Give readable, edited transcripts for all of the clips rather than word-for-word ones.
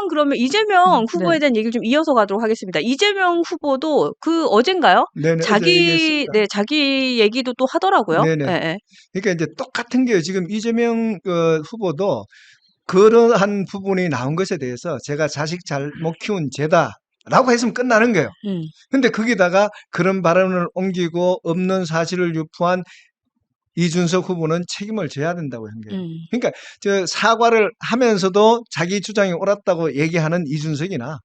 그러면 이재명 후보에 네. 대한 얘기를 좀 이어서 가도록 하겠습니다. 이재명 후보도 어젠가요? 네네, 어제 얘기했습니다. 자기 얘기도 또 하더라고요. 네네. 예, 예. 그러니까 이제 똑같은 게요. 지금 이재명 후보도 그러한 부분이 나온 것에 대해서 제가 자식 잘못 키운 죄다라고 했으면 끝나는 거예요. 근데 거기다가 그런 발언을 옮기고 없는 사실을 유포한 이준석 후보는 책임을 져야 된다고 한 거예요. 그러니까 저 사과를 하면서도 자기 주장이 옳았다고 얘기하는 이준석이나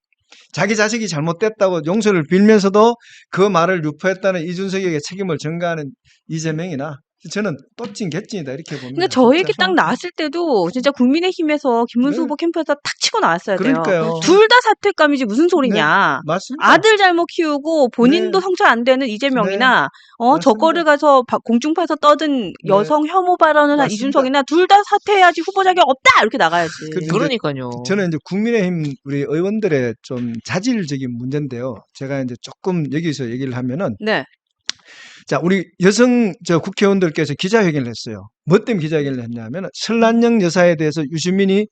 자기 자식이 잘못됐다고 용서를 빌면서도 그 말을 유포했다는 이준석에게 책임을 전가하는 이재명이나 저는 또찐 개찐이다 이렇게 봅니다. 그러니까 저 얘기 진짜. 딱 나왔을 때도 진짜 국민의힘에서 김문수 네. 후보 캠프에서 탁 치고 나왔어야 돼요. 그러니까요. 둘 다 사퇴감이지 무슨 소리냐. 맞습니다. 아들 잘못 키우고 본인도 네. 성찰 안 되는 이재명이나 저거를 맞습니다. 가서 공중파에서 떠든 여성 혐오 발언을 한 맞습니다. 이준석이나 둘 다 사퇴해야지 후보 자격 없다 이렇게 나가야지. 근데 그러니까요. 저는 이제 국민의힘 우리 의원들의 좀 자질적인 문제인데요. 제가 이제 조금 여기서 얘기를 하면은 네. 자, 우리 여성 국회의원들께서 기자회견을 했어요. 뭐 때문에 기자회견을 했냐면 설란영 여사에 대해서 유시민이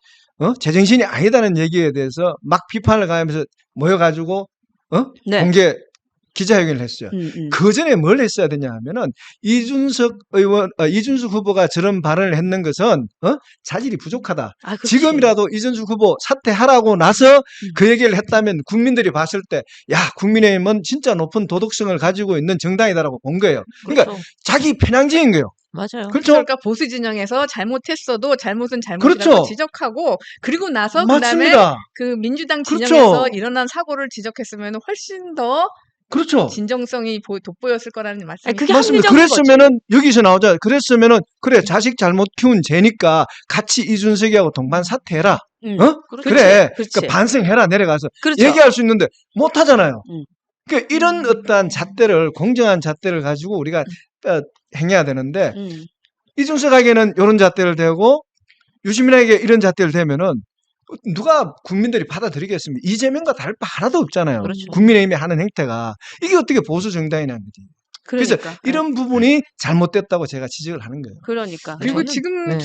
제정신이 아니다는 얘기에 대해서 막 비판을 가하면서 모여가지고 네. 공개 기자회견을 했어요. 그 전에 뭘 했어야 되냐 하면은 이준석 후보가 저런 발언을 했는 것은 자질이 부족하다. 지금이라도 이준석 후보 사퇴하라고 나서 그 얘기를 했다면 국민들이 봤을 때 야, 국민의힘은 진짜 높은 도덕성을 가지고 있는 정당이다라고 본 거예요. 그러니까 그렇죠. 자기 편향적인 거예요. 맞아요. 그렇죠? 그러니까 보수 진영에서 잘못했어도 잘못은 잘못이라고 그렇죠. 지적하고 그리고 나서 맞습니다. 그다음에 그 민주당 그렇죠. 진영에서 일어난 사고를 지적했으면 훨씬 더 그렇죠. 진정성이 돋보였을 거라는 말씀이죠. 그게 맞습니다. 합리적인 그랬으면은 여기서 나오자. 그랬으면은 그래 자식 잘못 키운 죄니까 같이 이준석이하고 동반 사퇴해라. 그래. 그렇지. 그러니까 반성해라 내려가서 그렇죠. 얘기할 수 있는데 못 하잖아요. 그러니까 이런 어떠한 잣대를 공정한 잣대를 가지고 우리가 행해야 되는데 이준석에게는 이런 잣대를 대고 유시민에게 이런 잣대를 대면은 누가 국민들이 받아들이겠습니까? 이재명과 다를 바 하나도 없잖아요. 그렇죠. 국민의힘이 하는 행태가 이게 어떻게 보수 정당이냐는 거지. 그러니까. 그래서 이런 부분이 잘못됐다고 제가 지적을 하는 거예요. 그러니까. 그리고 지금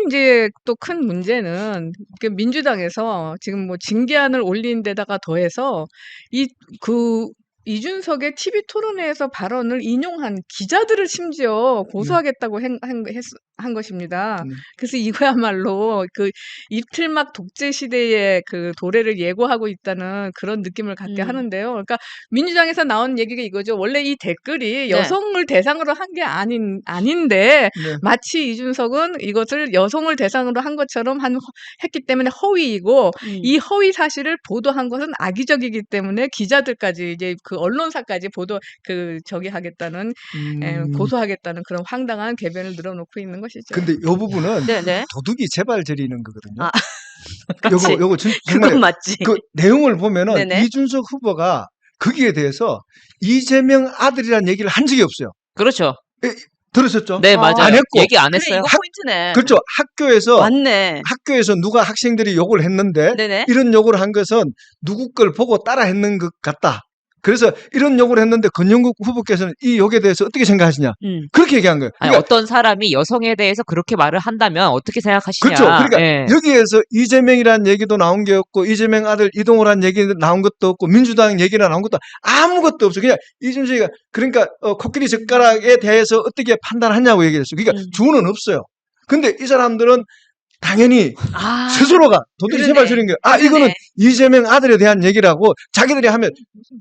이제 또 큰 문제는 민주당에서 지금 뭐 징계안을 올린 데다가 더해서 이준석의 TV 토론회에서 발언을 인용한 기자들을 심지어 고소하겠다고 한 것입니다. 그래서 이거야말로 그 이틀막 독재 시대의 그 도래를 예고하고 있다는 그런 느낌을 갖게 하는데요. 그러니까 민주당에서 나온 얘기가 이거죠. 원래 이 댓글이 여성을 대상으로 한 게 아닌데 마치 이준석은 이것을 여성을 대상으로 한 것처럼 했기 때문에 허위이고 이 허위 사실을 보도한 것은 악의적이기 때문에 기자들까지 이제 그 언론사까지 하겠다는 고소하겠다는 그런 황당한 궤변을 늘어놓고 있는 것이죠. 근데 이 부분은 도둑이 재발 저리는 거거든요. 요거 그건 맞지. 그 내용을 보면은 이준석 후보가 거기에 대해서 이재명 아들이라는 얘기를 한 적이 없어요. 그렇죠. 들으셨죠? 네, 맞아요. 안 했고. 얘기 안 했어요. 이거 포인트네. 그렇죠. 맞네. 학교에서 누가 학생들이 욕을 했는데 네네. 이런 욕을 한 것은 누구 걸 보고 따라 했는 것 같다. 그래서 이런 욕을 했는데 권영국 후보께서는 이 욕에 대해서 어떻게 생각하시냐? 그렇게 얘기한 거예요. 아니, 어떤 사람이 여성에 대해서 그렇게 말을 한다면 어떻게 생각하시냐? 그렇죠. 그러니까 여기에서 이재명이라는 얘기도 나온 게 없고 이재명 아들 이동호라는 얘기 나온 것도 없고 민주당 얘기가 나온 것도 아무것도 없어. 그냥 이준석이가 그러니까 코끼리 젓가락에 대해서 어떻게 판단하냐고 얘기했어요. 그러니까 주는 없어요. 근데 이 사람들은 당연히 스스로가 도둑이 제발 저린 거예요. 이거는 이재명 아들에 대한 얘기라고 자기들이 하면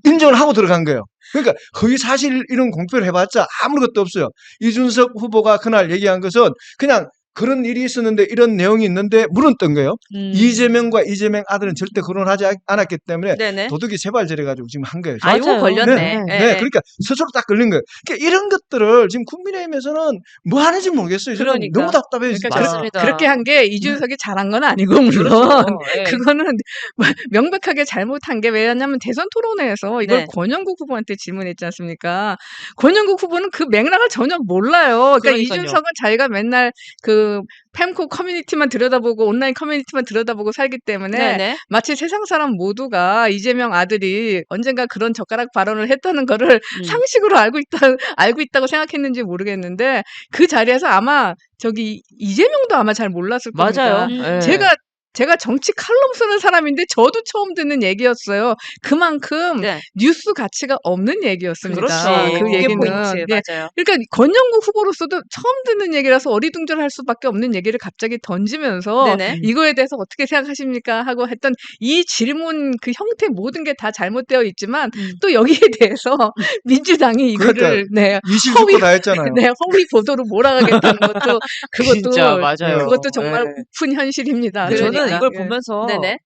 인정을 하고 들어간 거예요. 그러니까 허위 사실 이런 공표를 해봤자 아무것도 없어요. 이준석 후보가 그날 얘기한 것은 그냥 그런 일이 있었는데 이런 내용이 있는데 물었던 거예요. 이재명과 이재명 아들은 절대 결혼하지 않았기 때문에 도둑이 재발 저래가지고 지금 한 거예요. 이거 걸렸네. 그러니까 스스로 딱 걸린 거예요. 그러니까 이런 것들을 지금 국민의힘에서는 뭐 하는지 모르겠어요. 그러니까. 너무 답답해요. 진짜. 맞습니다. 그렇게 한 게 이준석이 잘한 건 아니고 물론 그거는 명백하게 잘못한 게 왜냐하면 대선 토론회에서 이걸 권영국 후보한테 질문했지 않습니까? 권영국 후보는 그 맥락을 전혀 몰라요. 그러니까 이준석은 자기가 맨날 팸코 커뮤니티만 들여다보고 온라인 커뮤니티만 들여다보고 살기 때문에 마치 세상 사람 모두가 이재명 아들이 언젠가 그런 젓가락 발언을 했다는 거를 상식으로 알고 있다고 생각했는지 모르겠는데 그 자리에서 아마 이재명도 아마 잘 몰랐을 겁니다. 맞아요. 제가 제가 정치 칼럼 쓰는 사람인데 저도 처음 듣는 얘기였어요. 그만큼 네. 뉴스 가치가 없는 얘기였습니다. 그렇지. 그 그게 얘기는. 포인트. 예. 맞아요. 그러니까 권영국 후보로서도 처음 듣는 얘기라서 어리둥절할 수밖에 없는 얘기를 갑자기 던지면서 네네. 이거에 대해서 어떻게 생각하십니까? 하고 했던 이 질문 그 형태 모든 게 다 잘못되어 있지만 또 여기에 대해서 민주당이 이거를 네, 20조 다 했잖아요. 네, 허위 보도로 몰아가겠다는 것도 진짜 그것도 맞아요. 그것도 정말 네. 우픈 현실입니다. 근데 저는 그러니까. 이걸 예. 보면서 네네.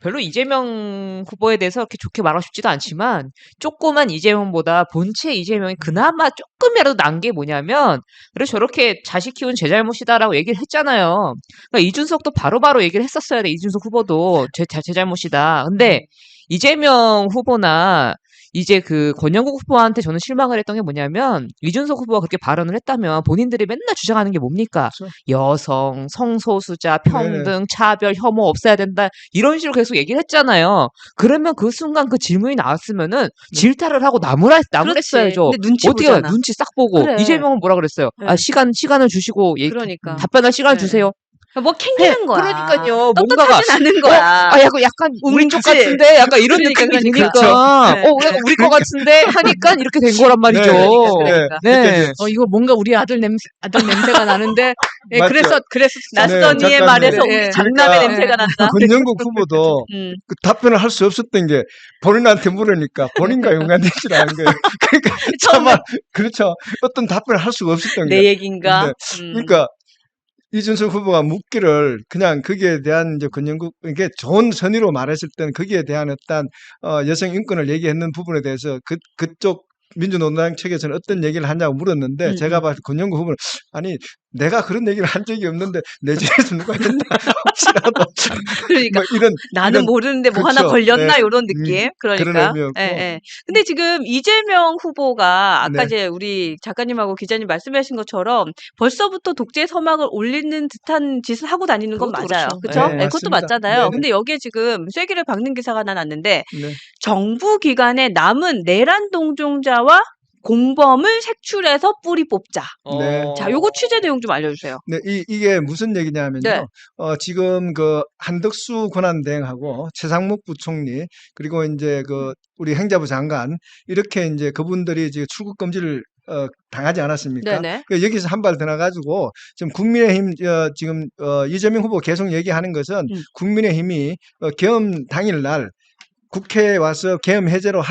별로 이재명 후보에 대해서 그렇게 좋게 말하고 싶지도 않지만 조그만 이재명보다 본체 이재명이 그나마 조금이라도 난 게 뭐냐면 그래 저렇게 자식 키운 제 잘못이다라고 얘기를 했잖아요. 그러니까 이준석도 바로바로 얘기를 했었어야 돼. 이준석 후보도 제 잘못이다. 근데 이재명 후보나 이제 그 권영국 후보한테 저는 실망을 했던 게 뭐냐면 이준석 후보가 그렇게 발언을 했다면 본인들이 맨날 주장하는 게 뭡니까? 그렇죠. 여성, 성소수자, 네네. 평등, 차별, 혐오 없애야 된다. 이런 식으로 계속 얘기를 했잖아요. 그러면 그 순간 그 질문이 나왔으면은 질타를 하고 나무랬어야죠. 근데 눈치 어떻게 보잖아. 눈치 싹 보고 그래. 이재명은 뭐라 그랬어요? 네. 아 시간을 주시고 그러니까. 답변할 시간을 네. 주세요. 뭐 캥기는 거야. 그러니까요. 떳떳하진 않은 거야. 약간 우리 쪽 그치? 같은데 약간 이런 그러니까, 느낌이 그러니까. 드니까 네. 약간 우리 거 같은데 하니까 이렇게 된 거란 말이죠. 그러니까. 네. 이거 뭔가 우리 아들 냄새가 나는데 예, 맞죠. 그래서 낯선 네, 이의 잠깐만요. 말에서 네. 우리 장남의 그러니까 냄새가 난다. 권영국 후보도 그 답변을 할 수 없었던 게 본인한테 물으니까 본인과 연관되지 않은 거예요. 그러니까 차마 그렇죠. 어떤 답변을 할 수가 없었던 내 거예요. 얘기인가? 네. 그러니까 이준석 후보가 묻기를 그냥 거기에 대한 이제 권영국 이게 좋은 선의로 말했을 때는 거기에 대한 어떤 여성 인권을 얘기했는 부분에 대해서 그쪽 민주노동당 측에서는 어떤 얘기를 하냐고 물었는데 제가 봤을 때 권영국 후보는 아니 내가 그런 얘기를 한 적이 없는데 내 집에서 누가 했다 혹시라도 그러니까 뭐 이런 나는 모르는데 뭐 하나 그렇죠. 걸렸나 네. 이런 느낌. 그런 그러니까. 의미였고. 예, 예. 근데 지금 이재명 후보가 아까 네. 이제 우리 작가님하고 기자님 말씀하신 것처럼 벌써부터 독재 서막을 올리는 듯한 짓을 하고 다니는 건 그것도 맞아요. 그렇죠. 그렇죠? 네, 네, 그것도 맞습니다. 맞잖아요. 네네. 근데 여기에 지금 쐐기를 박는 기사가 하나 났는데 네. 정부 기관에 남은 내란 동종자와 공범을 색출해서 뿌리 뽑자. 네. 자, 요거 취재 내용 좀 알려주세요. 네, 이게 무슨 얘기냐면요. 네. 지금 그 한덕수 권한대행하고 최상목 부총리 그리고 이제 그 우리 행자부 장관 이렇게 이제 그분들이 지금 출국 금지를 당하지 않았습니까? 네네. 여기서 한 발 더 나가지고 지금 국민의힘 지금 이재명 후보 계속 얘기하는 것은 국민의힘이 계엄 당일날 국회에 와서 계엄 해제로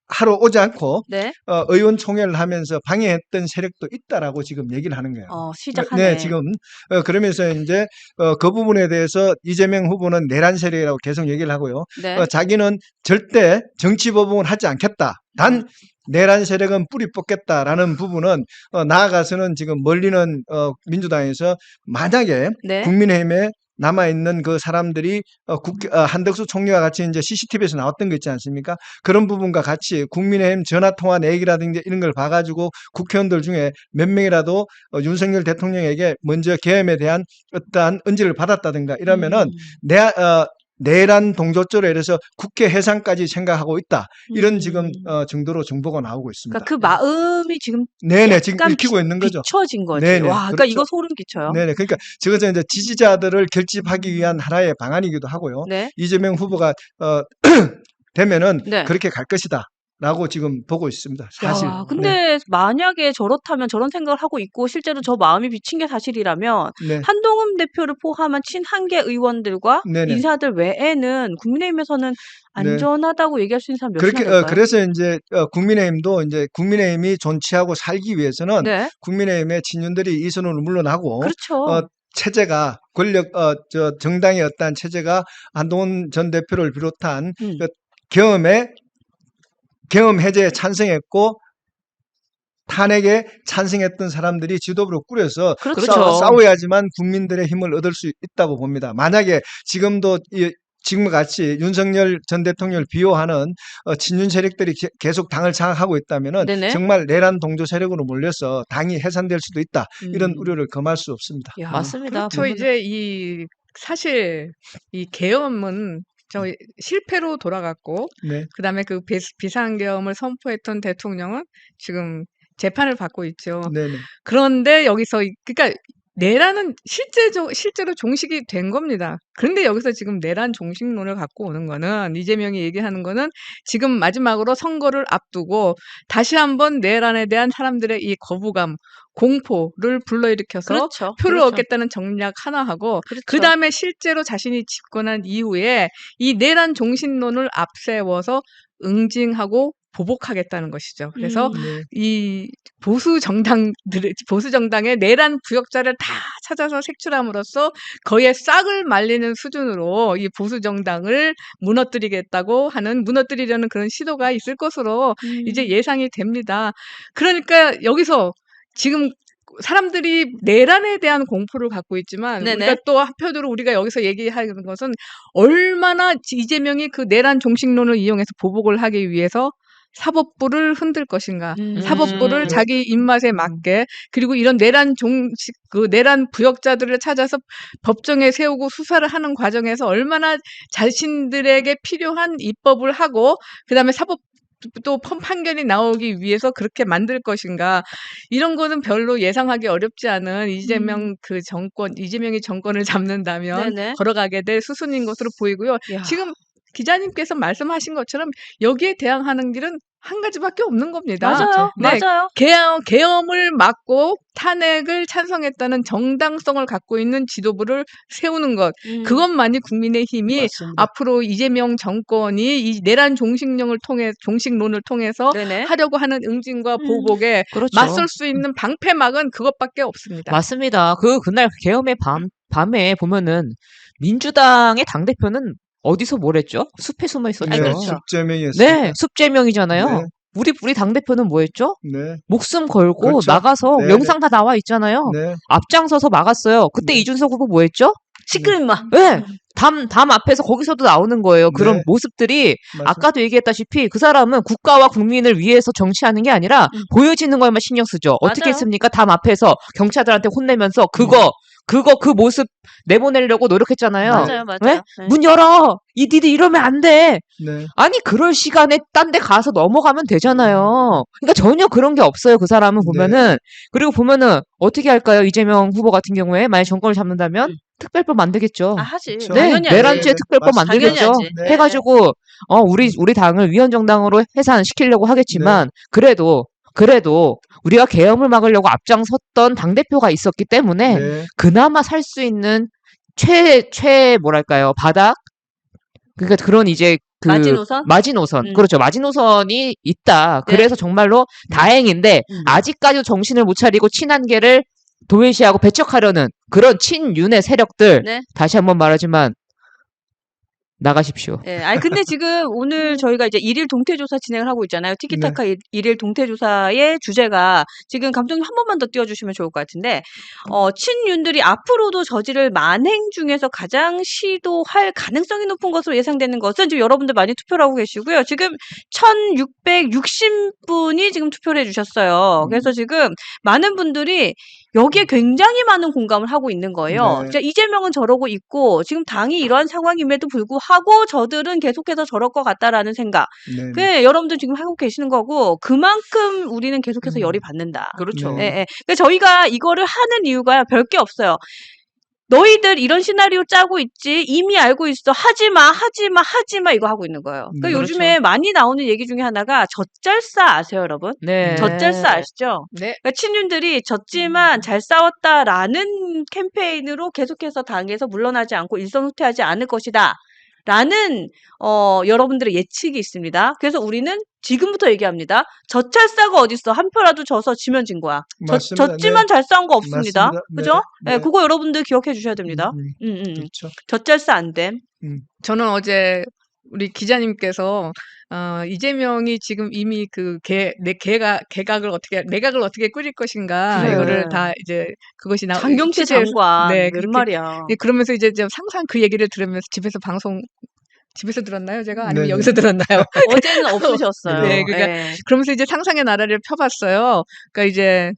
하러 오지 않고 네. 의원총회를 하면서 방해했던 세력도 있다라고 지금 얘기를 하는 거예요. 시작하네. 네, 지금 그러면서 이제 그 부분에 대해서 이재명 후보는 내란 세력이라고 계속 얘기를 하고요. 네. 자기는 절대 정치 보복은 하지 않겠다. 단 내란 세력은 뿌리 뽑겠다라는 부분은 나아가서는 지금 멀리는 민주당에서 만약에 네. 국민의힘에 남아있는 그 사람들이 한덕수 총리와 같이 이제 CCTV에서 나왔던 거 있지 않습니까? 그런 부분과 같이 국민의힘 전화통화 내역이라든지 이런 걸 봐가지고 국회의원들 중에 몇 명이라도 윤석열 대통령에게 먼저 계엄에 대한 어떠한 언지를 받았다든가 이러면은 내란 동조죄로 해서 국회 해산까지 생각하고 있다. 이런 지금 정도로 정보가 나오고 있습니다. 그러니까 그 마음이 지금 네네, 지금 약간 읽히고 있는 거죠. 비춰진 거지. 네네, 와, 그러니까 그렇죠. 이거 소름 끼쳐요. 네네. 그러니까 저것은 이제 지지자들을 결집하기 위한 하나의 방안이기도 하고요. 네. 이재명 후보가 되면은 네. 그렇게 갈 것이다라고 지금 보고 있습니다. 사실. 야, 근데 만약에 저렇다면 저런 생각을 하고 있고 실제로 저 마음이 비친 게 사실이라면 네. 한동훈 대표를 포함한 친한계 의원들과 네네. 인사들 외에는 국민의힘에서는 안전하다고 얘기할 수 있는 사람 몇이나 그렇게 될까요? 그래서 이제 국민의힘도 이제 국민의힘이 존치하고 살기 위해서는 네. 국민의힘의 친윤들이 이 선으로 물러나고 그렇죠. 체제가 정당의 어떠한 체제가 한동훈 전 대표를 비롯한 그 계엄 해제에 찬성했고 탄핵에 찬성했던 사람들이 지도부를 꾸려서 그렇죠. 싸워야지만 국민들의 힘을 얻을 수 있다고 봅니다. 만약에 지금도 지금과 같이 윤석열 전 대통령을 비호하는 친윤 세력들이 계속 당을 장악하고 있다면 네네. 정말 내란 동조 세력으로 몰려서 당이 해산될 수도 있다. 이런 우려를 금할 수 없습니다. 야, 맞습니다. 그렇죠. 이제 사실 이 계엄은 실패로 돌아갔고 네. 그다음에 그 비상계엄을 선포했던 대통령은 지금 재판을 받고 있죠. 네네. 그런데 여기서 그러니까 내란은 실제로 종식이 된 겁니다. 그런데 여기서 지금 내란 종식론을 갖고 오는 거는 이재명이 얘기하는 거는 지금 마지막으로 선거를 앞두고 다시 한번 내란에 대한 사람들의 이 거부감, 공포를 불러일으켜서 그렇죠. 표를 그렇죠. 얻겠다는 정략 하나 하고 그렇죠. 그다음에 실제로 자신이 집권한 이후에 이 내란 종식론을 앞세워서 응징하고 보복하겠다는 것이죠. 그래서 네. 이 보수 정당의 내란 부역자를 다 찾아서 색출함으로써 거의 싹을 말리는 수준으로 이 보수 정당을 무너뜨리려는 그런 시도가 있을 것으로 이제 예상이 됩니다. 그러니까 여기서 지금 사람들이 내란에 대한 공포를 갖고 있지만 네네. 우리가 또 한편으로 우리가 여기서 얘기하는 것은 얼마나 이재명이 그 내란 종식론을 이용해서 보복을 하기 위해서 사법부를 흔들 것인가. 사법부를 네. 자기 입맛에 맞게 그리고 이런 내란 부역자들을 찾아서 법정에 세우고 수사를 하는 과정에서 얼마나 자신들에게 필요한 입법을 하고 그다음에 또 판결이 나오기 위해서 그렇게 만들 것인가. 이런 거는 별로 예상하기 어렵지 않은 이재명이 정권을 잡는다면 네네. 걸어가게 될 수순인 것으로 보이고요. 야. 지금 기자님께서 말씀하신 것처럼 여기에 대항하는 길은 한 가지밖에 없는 겁니다. 맞아요. 네, 맞아요. 계엄을 막고 탄핵을 찬성했다는 정당성을 갖고 있는 지도부를 세우는 것. 그것만이 국민의힘이 맞습니다. 앞으로 이재명 정권이 이 내란 종식론을 통해서 네네. 하려고 하는 응징과 보복에 그렇죠. 맞설 수 있는 방패막은 그것밖에 없습니다. 맞습니다. 그날 계엄의 밤에 보면은 민주당의 당대표는 어디서 뭘 했죠? 숲에 숨어 있었죠. 네, 그렇죠. 습제명이었습니다. 네, 숲제명이잖아요. 네. 우리 당대표는 뭐 했죠? 네. 목숨 걸고 그렇죠. 나가서 네, 영상 다 나와 있잖아요. 네. 앞장서서 막았어요. 그때 네. 이준석 후보 뭐 했죠? 시끄러 임마. 네. 담 앞에서 거기서도 나오는 거예요. 그런 네. 모습들이 맞습니다. 아까도 얘기했다시피 그 사람은 국가와 국민을 위해서 정치하는 게 아니라 보여지는 거에만 신경 쓰죠. 어떻게 맞아요. 했습니까? 담 앞에서 경찰들한테 혼내면서 그 모습 내보내려고 노력했잖아요. 맞아요. 맞아요. 왜? 네. 문 열어! 니들 이러면 안 돼! 네. 아니 그럴 시간에 딴 데 가서 넘어가면 되잖아요. 그러니까 전혀 그런 게 없어요. 그 사람은 보면은. 그리고 보면은 어떻게 할까요? 이재명 후보 같은 경우에 만약 정권을 잡는다면 특별법 만들겠죠. 아, 하지. 그렇죠. 네, 당연히 하지. 내란죄 특별법 맞습니다. 만들겠죠. 당연히 하지. 네. 해가지고 우리 당을 위헌정당으로 해산시키려고 하겠지만 그래도 우리가 계엄을 막으려고 앞장섰던 당대표가 있었기 때문에 네. 그나마 살 수 있는 뭐랄까요, 바닥? 그러니까 그런 이제 마지노선. 그렇죠. 마지노선이 있다. 네. 그래서 정말로 다행인데, 아직까지도 정신을 못 차리고 친한계를 도외시하고 배척하려는 그런 친윤의 세력들. 네. 다시 한번 말하지만, 나가십시오. 예. 아니 근데 지금 오늘 저희가 이제 일일 동태조사 진행을 하고 있잖아요. 티키타카 일일 동태조사의 주제가 지금 감독님 한 번만 더 띄워주시면 좋을 것 같은데 친윤들이 앞으로도 저지를 만행 중에서 가장 시도할 가능성이 높은 것으로 예상되는 것은 지금 여러분들 많이 투표를 하고 계시고요. 지금 1660분이 지금 투표를 해주셨어요. 그래서 지금 많은 분들이 여기에 굉장히 많은 공감을 하고 있는 거예요. 네. 진짜 이재명은 저러고 있고 지금 당이 이러한 상황임에도 불구하고 저들은 계속해서 저럴 것 같다라는 생각. 네. 그 여러분들 지금 하고 계시는 거고 그만큼 우리는 계속해서 열이 받는다. 그렇죠. 네. 예, 예. 그러니까 저희가 이거를 하는 이유가 별게 없어요. 너희들 이런 시나리오 짜고 있지 이미 알고 있어 하지마 이거 하고 있는 거예요. 그러니까 그렇죠. 요즘에 많이 나오는 얘기 중에 하나가 젖잘싸 아세요, 여러분? 네. 젖잘싸 아시죠? 네. 그러니까 친윤들이 졌지만 잘 싸웠다라는 캠페인으로 계속해서 당에서 물러나지 않고 일선후퇴하지 않을 것이다. 라는 여러분들의 예측이 있습니다. 그래서 우리는 지금부터 얘기합니다. 젖잘싸가 어딨어. 한 표라도 져서 지면 진 거야. 맞습니다. 졌지만 네. 잘 싸운 거 없습니다. 맞습니다. 네. 그죠? 네. 네, 그거 여러분들 기억해 주셔야 됩니다. 그렇죠. 젖잘싸 안 됨. 저는 어제 우리 기자님께서 이재명이 지금 이미 내각을 어떻게 꾸릴 것인가 그래. 이거를 다 이제 그것이 장경태 취재해서 장관 네, 웬 그렇게 말이야. 예, 그러면서 이제 항상 그 얘기를 들으면서 집에서 들었나요, 제가? 아니면 네네. 여기서 들었나요? 어제는 없으셨어요. 네, 그러니까 예. 그러면서 이제 상상의 나라를 펴봤어요. 그러니까 이제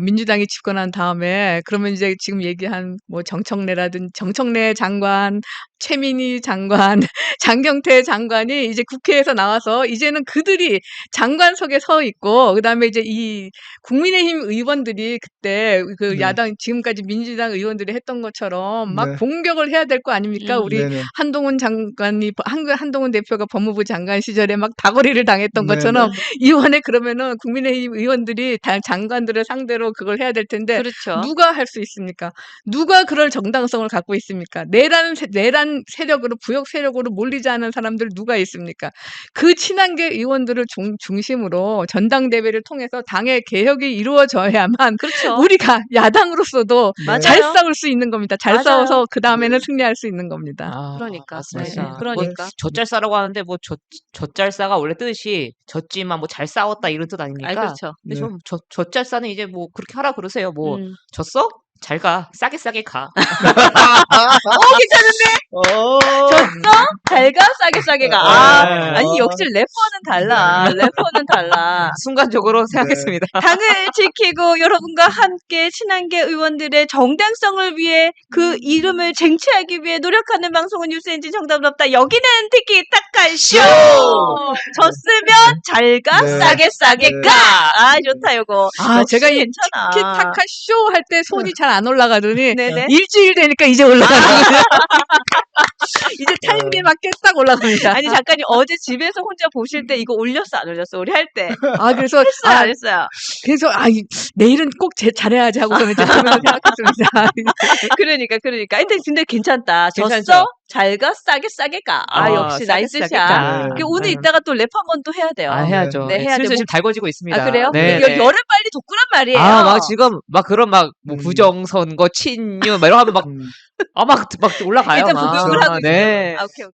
민주당이 집권한 다음에 그러면 이제 지금 얘기한 뭐 정청래 장관, 최민희 장관, 장경태 장관이 이제 국회에서 나와서 이제는 그들이 장관석에 서 있고 그다음에 이제 이 국민의힘 의원들이 그때 그 네. 야당 지금까지 민주당 의원들이 했던 것처럼 막 네. 공격을 해야 될 거 아닙니까? 우리 네네. 한동훈 장관이 한동훈 대표가 법무부 장관 시절에 막 다거리를 당했던 네네. 것처럼 이번에 그러면은 국민의힘 의원들이 장관들을 상대로 그걸 해야 될 텐데 그렇죠. 누가 할 수 있습니까? 누가 그럴 정당성을 갖고 있습니까? 내란 세력으로 부역 세력으로 몰리지 않은 사람들 누가 있습니까? 그 친한계 의원들을 중심으로 전당대회를 통해서 당의 개혁이 이루어져야만 그렇죠. 우리가 야당으로서도 네. 잘 맞아요. 싸울 수 있는 겁니다. 잘 맞아요. 싸워서 그 다음에는 승리할 수 있는 겁니다. 그러니까. 맞습니다. 네, 그러니까. 뭐 젖잘싸라고 하는데 뭐 젖잘싸가 원래 뜻이 졌지만 뭐 잘 싸웠다 이런 뜻 아닙니까? 그렇죠. 근데 네. 좀 젖잘싸는 이제 뭐 그렇게 하라 그러세요. 뭐 음. 졌어? 잘 가. 싸게 가. 괜찮은데? 졌어? 잘 가? 싸게 가. 네. 아니 역시 래퍼는 달라. 래퍼는 달라. 순간적으로 생각했습니다. 당을 지키고 여러분과 함께 친한계 의원들의 정당성을 위해 그 이름을 쟁취하기 위해 노력하는 방송은 뉴스엔진 정답은 없다. 여기는 티키타카 쇼! 졌으면 잘 가, 네. 싸게 네. 가. 아 좋다 요거. 아, 역시 제가 이 괜찮아. 티키타카 쇼 할 때 손이 잘 안 올라가더니 네네. 일주일 되니까 이제 올라가는 거예요. 이제 타이밍에 맞게 딱 올라갑니다. 아니 작가님 어제 집에서 혼자 보실 때 이거 올렸어 안 올렸어 우리 할 때. 아, 그래서 했어요 안 했어요. 그래서 내일은 꼭 잘해야지 하고 저는 이제 그러면서 생각했습니다. 그러니까. 하여튼 근데 괜찮다. 괜찮죠? 졌어? 잘 가, 싸게 가. 아, 역시 싸게 나이스 싸게 샷. 가. 그 오늘 음. 이따가 또 랩 한 번 또 해야 돼요. 아, 해야죠. 네, 해야 슬슬 돼. 지금 달궈지고 있습니다. 아, 그래요? 네. 열을 빨리 돋구란 말이에요. 아, 막 지금 막 그런 막 뭐 음. 부정선거 친유 막 이런 거 하면 막 음. 막 올라가요. 일단 막. 부금을 하고 네. 있어요. 아, 오케이.